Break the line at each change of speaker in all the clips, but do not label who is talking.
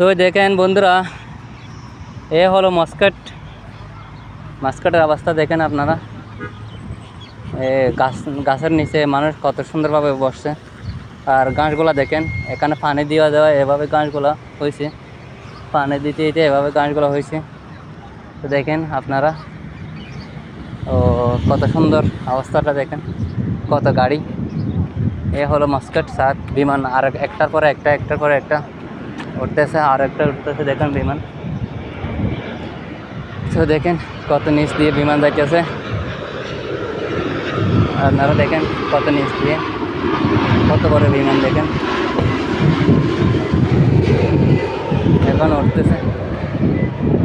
তো দেখেন বন্ধুরা, এ হলো মাস্কাট। মাস্কাটের অবস্থা দেখেন আপনারা। গাছের নিচে মানুষ কত সুন্দরভাবে বসছে। আর গাছগুলা দেখেন, এখানে পানি দেওয়া দেওয়া এভাবে গাছগুলা হয়েছে। পানি দিতে দিতে এভাবে গাছগুলো হয়েছে। তো দেখেন আপনারা, ও কত সুন্দর অবস্থাটা দেখেন, কত গাড়ি। এ হলো মাস্কাট স্যার। বিমান আর একটার পরে একটা উঠতেছে, আর একটা উঠতেছে। দেখেন বিমান। তো দেখেন কত নিচ দিয়ে বিমান যাইতেছে। আপনারা দেখেন কত নিচ দিয়ে, কত বড় বিমান দেখেন, এখন উঠতেছে।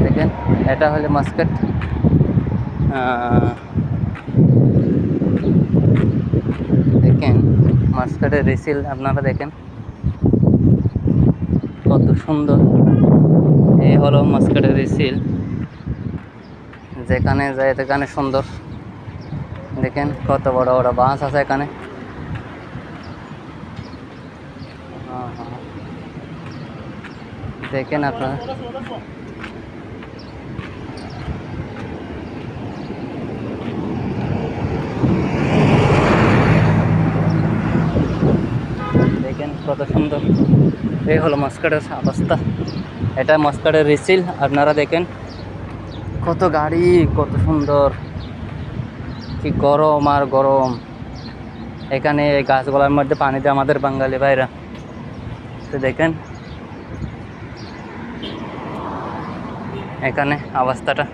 দেখেন এটা হলো মাস্কাট। দেখেন মাস্কাটের রিসিল আপনারা দেখেন কত সুন্দর। এই হলো মাস্কাটের রিসিল, যেখানে যায় সেখানে সুন্দর। দেখেন কত বড় বড় বাস আছে এখানে। দেখেন আপনারা, দেখেন কত সুন্দর। এই হলো মাস্কাটের অবস্থা। এটা মাস্কাটের রিসিল। আপনারা দেখেন কত গাড়ি, কত সুন্দর। কি গরম আর গরম। এখানে এই গাছগুলোর মধ্যে পানি দেয় আমাদের বাঙালি ভাইরা। তো দেখেন এখানে অবস্থাটা।